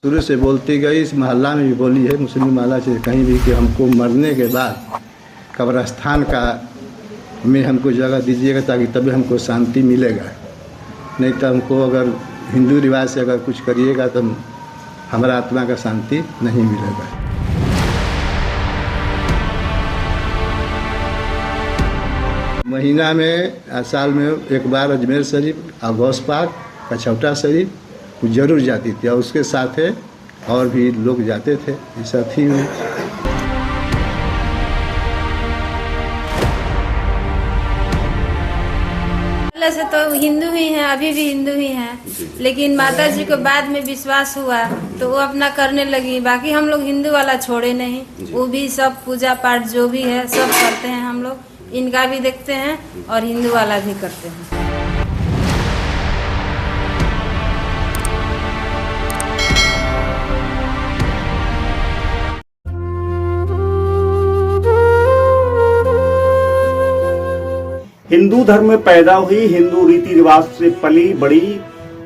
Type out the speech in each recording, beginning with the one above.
शुरू से बोलती गई, इस मोहल्ला में भी बोली है मुस्लिम मोहल्ला से कहीं भी कि हमको मरने के बाद कब्रस्तान का में हमको जगह दीजिएगा ताकि तभी हमको शांति मिलेगा। नहीं तो हमको अगर हिंदू रिवाज से अगर कुछ करिएगा तो हमारा आत्मा का शांति नहीं मिलेगा। महीना में साल में एक बार अजमेर शरीफ और गौस पाक कछौटा शरीफ जरूर जाती थी और उसके साथ है और भी लोग जाते थे साथी में। पहले से तो हिंदू ही हैं, अभी भी हिंदू ही हैं, लेकिन माता जी को बाद में विश्वास हुआ तो वो अपना करने लगी। बाकी हम लोग हिंदू वाला छोड़े नहीं, वो भी सब पूजा पाठ जो भी है सब करते हैं। हम लोग इनका भी देखते हैं और हिंदू वाला भी करते हैं। हिंदू धर्म में पैदा हुई, हिंदू रीति रिवाज से पली बड़ी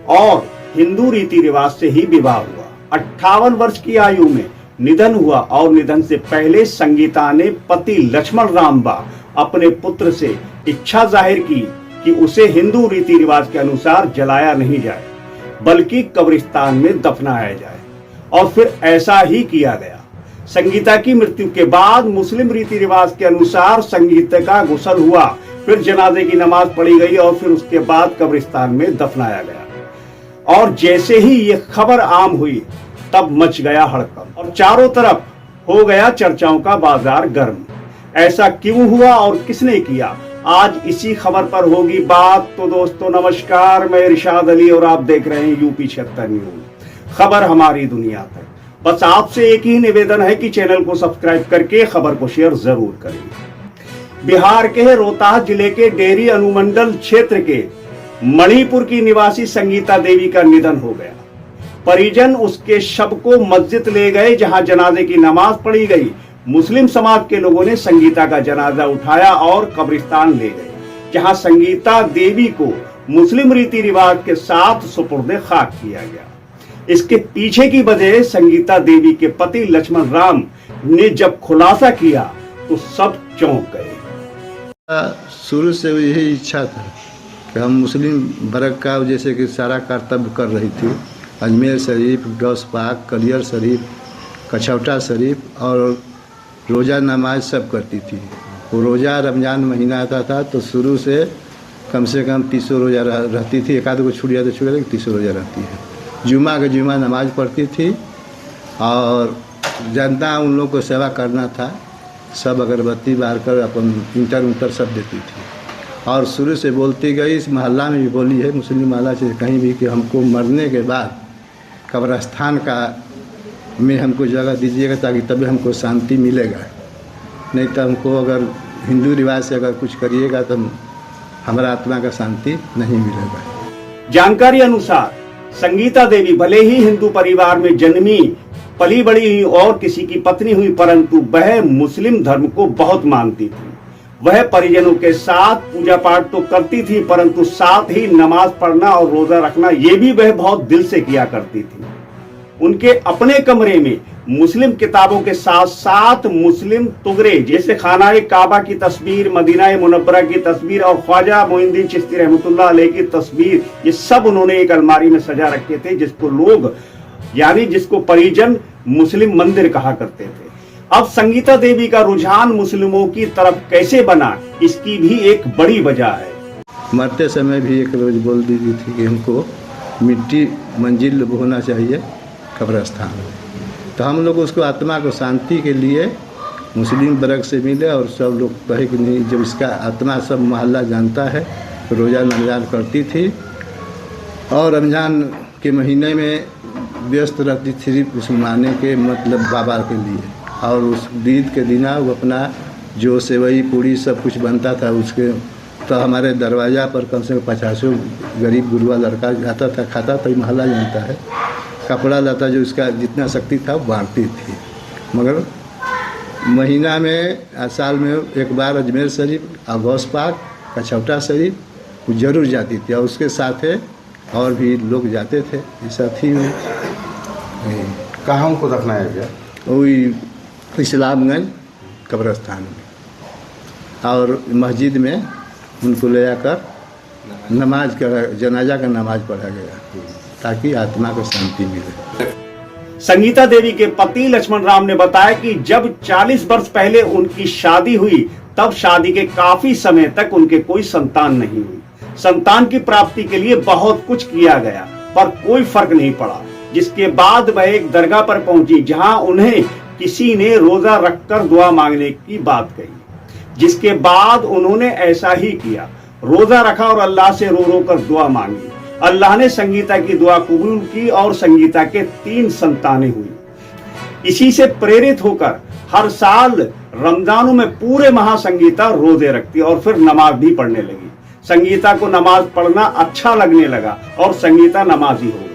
और हिंदू रीति रिवाज से ही विवाह हुआ। 58 वर्ष की आयु में निधन हुआ और निधन से पहले संगीता ने पति लक्ष्मण राम बा अपने पुत्र से इच्छा जाहिर की कि उसे हिंदू रीति रिवाज के अनुसार जलाया नहीं जाए बल्कि कब्रिस्तान में दफनाया जाए, और फिर ऐसा ही किया गया। संगीता की मृत्यु के बाद मुस्लिम रीति रिवाज के अनुसार संगीता का गुस्ल हुआ, फिर जनाजे की नमाज पढ़ी गई और फिर उसके बाद कब्रिस्तान में दफनाया गया। और जैसे ही ये खबर आम हुई तब मच गया हड़कंप और चारों तरफ हो गया चर्चाओं का बाजार गर्म। ऐसा क्यों हुआ और किसने किया, आज इसी खबर पर होगी बात। तो दोस्तों नमस्कार, मैं इरशाद अली और आप देख रहे हैं यूपी 76 न्यूज, खबर हमारी दुनिया तक। बस आपसे एक ही निवेदन है कि चैनल को सब्सक्राइब करके खबर को शेयर जरूर करें। बिहार के रोहतास जिले के डेहरी अनुमंडल क्षेत्र के मणिपुर की निवासी संगीता देवी का निधन हो गया। परिजन उसके शव को मस्जिद ले गए जहां जनाजे की नमाज पढ़ी गई। मुस्लिम समाज के लोगों ने संगीता का जनाजा उठाया और कब्रिस्तान ले गए जहां संगीता देवी को मुस्लिम रीति रिवाज के साथ सुपुर्द खाक किया गया। इसके पीछे की वजह संगीता देवी के पति लक्ष्मण राम ने जब खुलासा किया तो सब चौंक गए। शुरू से यही इच्छा था कि हम मुस्लिम वर्ग का जैसे कि सारा कर्तव्य कर रही थी। अजमेर शरीफ, गौस पाक, कलियर शरीफ, कछौटा शरीफ और रोज़ा नमाज सब करती थी। वो रोज़ा रमज़ान महीना आता था तो शुरू से कम 300 रोज़ा रहती थी। एक आध को छूट गया तो छूट गया, 300 रोज़ा रहती है। जुमा के जुमा नमाज पढ़ती थी और जनता उन लोगों को सेवा करना था। सब अगरबत्ती बार कर अपन इंटर सब देती थी और शुरू से बोलती गई, इस मोहल्ला में भी बोली है मुस्लिम मोहल्ला से कहीं भी कि हमको मरने के बाद कब्रस्तान का में हमको जगह दीजिएगा ताकि तभी हमको शांति मिलेगा। नहीं तो हमको अगर हिंदू रिवाज से अगर कुछ करिएगा तो हमारा आत्मा का शांति नहीं मिलेगा। जानकारी अनुसार संगीता देवी भले ही हिंदू परिवार में जन्मी पली बड़ी हुई और किसी की पत्नी हुई, परंतु वह मुस्लिम धर्म को बहुत मानती थी। वह परिजनों के साथ पूजा पाठ तो करती थी, परंतु साथ ही नमाज पढ़ना और रोजा रखना ये भी वह बहुत दिल से किया करती थी। उनके अपने कमरे में मुस्लिम किताबों के साथ साथ मुस्लिम तुगरे जैसे खाना काबा की तस्वीर, मदीना मुनव्वरा की तस्वीर और ख्वाजा मोइनुद्दीन चिश्ती रहमतुल्लाह अलैह की तस्वीर, ये सब उन्होंने एक अलमारी में सजा रखे थे, जिसको लोग जिसको परिजन मुस्लिम मंदिर कहा करते थे। अब संगीता देवी का रुझान मुस्लिमों की तरफ कैसे बना, इसकी भी एक बड़ी वजह है। मरते समय भी एक रोज बोल दी थी कि हमको मिट्टी मंजिल होना चाहिए कब्रस्तान। तो हम लोग उसको आत्मा को शांति के लिए मुस्लिम वर्ग से मिले और सब लोग कहे कि नहीं, जब इसका आत्मा सब मोहल्ला जानता है तो रोज़ा रमज़ान करती थी और रमज़ान के महीने में व्यस्त रहती थी मुसलमाने के मतलब बाबा के लिए। और उस ईद के दिन वो अपना जो सेवई पूड़ी सब कुछ बनता था उसके तो हमारे दरवाज़ा पर कम से कम 50 गरीब गुरुआ लड़का जाता था, खाता था, मोहल्ला जानता है। कपड़ा लता जो इसका जितना शक्ति था वो बांटती थी। मगर महीना में साल में एक बार अजमेर शरीफ और गौस पाक कछौटा शरीफ जरूर जाती थी और उसके साथ है और भी लोग जाते थे साथी में। कहाँ उनको दफनाया गया? वही इस्लामगंज कब्रस्तान में, और मस्जिद में उनको ले जाकर नमाज का, जनाजा का नमाज पढ़ा गया ताकि आत्मा को शांति मिले। संगीता देवी के पति लक्ष्मण राम ने बताया कि जब 40 वर्ष पहले उनकी शादी हुई तब शादी के काफी समय तक उनके कोई संतान नहीं हुई। संतान की प्राप्ति के लिए बहुत कुछ किया गया पर कोई फर्क नहीं पड़ा। जिसके बाद वह एक दरगाह पर पहुंची जहां उन्हें किसी ने रोजा रखकर दुआ मांगने की बात कही, जिसके बाद उन्होंने ऐसा ही किया, रोजा रखा और अल्लाह से रो रो कर दुआ मांगी। अल्लाह ने संगीता की दुआ कबूल की और संगीता के 3 संतानें हुई। इसी से प्रेरित होकर हर साल रमजानों में पूरे माह संगीता रोजे रखती और फिर नमाज भी पढ़ने लगी। संगीता को नमाज पढ़ना अच्छा लगने लगा और संगीता नमाजी हो गई।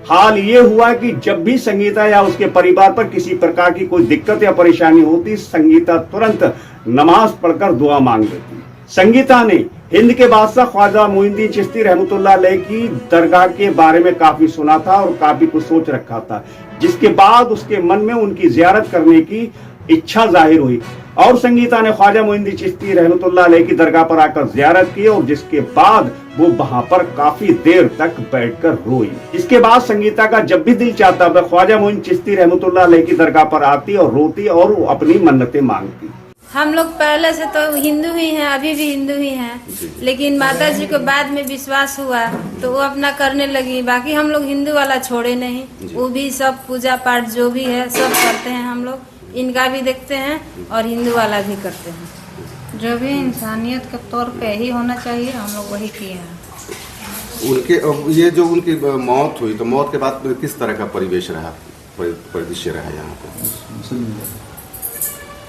हाल ये हुआ कि जब भी संगीता या उसके परिवार पर किसी प्रकार की कोई दिक्कत या परेशानी होती, संगीता तुरंत नमाज पढ़कर दुआ मांग लेती। संगीता ने हिंद के बादशाह ख्वाजा मोइनुद्दीन चिश्ती रहमतुल्लाह अलैह की दरगाह के बारे में काफी सुना था और काफी कुछ सोच रखा था, जिसके बाद उसके मन में उनकी जियारत करने की इच्छा जाहिर हुई और संगीता ने ख्वाजा मोइनुद्दीन चिश्ती रहमतुल्लाह अलैह की दरगाह पर आकर जियारत की और जिसके बाद वो वहां पर काफी देर तक बैठकर रोई। इसके बाद संगीता का जब भी दिल चाहता वह ख्वाजा मोइनुद्दीन चिश्ती रहमतुल्लाह अलैह की दरगाह पर आती और रोती और अपनी मन्नतें मांगती। हम लोग पहले से तो हिंदू ही हैं, अभी भी हिंदू ही हैं, लेकिन माता जी को बाद में विश्वास हुआ तो वो अपना करने लगी। बाकी हम लोग हिंदू वाला छोड़े नहीं, वो भी सब पूजा पाठ जो भी है सब करते हैं। हम लोग इनका भी देखते हैं और हिंदू वाला भी करते हैं। जो भी इंसानियत के तौर पे ही होना चाहिए, हम लोग वही किए हैं। उनके ये जो उनकी मौत हुई तो मौत के बाद किस तरह का परिवेश रहा, परिदृश्य रहा यहाँ पे?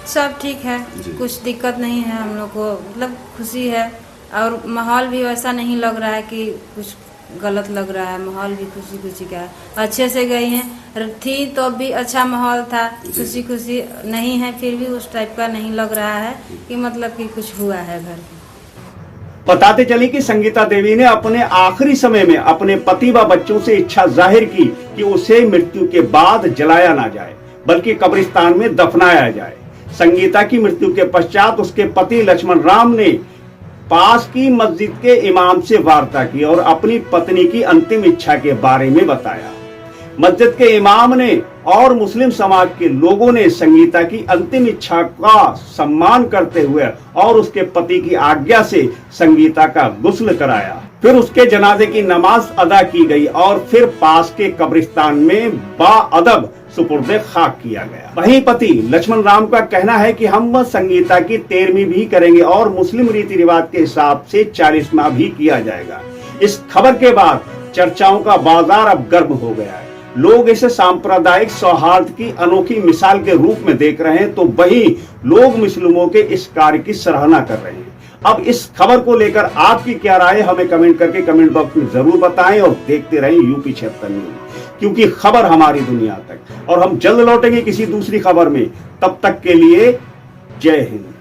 सब ठीक है, कुछ दिक्कत नहीं है। हम लोग को मतलब खुशी है और माहौल भी वैसा नहीं लग रहा है कि कुछ गलत लग रहा है। माहौल भी खुशी खुशी का है, अच्छे से गई हैं। थी तो भी अच्छा माहौल था, खुशी खुशी नहीं है, फिर भी उस टाइप का नहीं लग रहा है कि मतलब कि कुछ हुआ है घर में। बताते चले कि संगीता देवी ने अपने आखिरी समय में अपने पति व बच्चों से इच्छा जाहिर की कि उसे मृत्यु के बाद जलाया ना जाए बल्कि कब्रिस्तान में दफनाया जाए। संगीता की मृत्यु के पश्चात उसके पति लक्ष्मण राम ने पास की मस्जिद के इमाम से वार्ता की और अपनी पत्नी की अंतिम इच्छा के बारे में बताया। मस्जिद के इमाम ने और मुस्लिम समाज के लोगों ने संगीता की अंतिम इच्छा का सम्मान करते हुए और उसके पति की आज्ञा से संगीता का गुस्ल कराया। फिर उसके जनाजे की नमाज अदा की गई और फिर पास के कब्रिस्तान में बाअदब सुपुर्दे खाक किया गया। वहीं पति लक्ष्मण राम का कहना है कि हम संगीता की 13वीं भी करेंगे और मुस्लिम रीति रिवाज के हिसाब से 40वां भी किया जाएगा। इस खबर के बाद चर्चाओं का बाजार अब गर्म हो गया है। लोग इसे सांप्रदायिक सौहार्द की अनोखी मिसाल के रूप में देख रहे हैं तो वहीं लोग मुस्लिमों के इस कार्य की सराहना कर रहे हैं। अब इस खबर को लेकर आपकी क्या राय, हमें कमेंट करके कमेंट बॉक्स में जरूर बताएं और देखते रहें यूपी 76 न्यूज़, क्योंकि खबर हमारी दुनिया तक। और हम जल्द लौटेंगे किसी दूसरी खबर में, तब तक के लिए जय हिंद।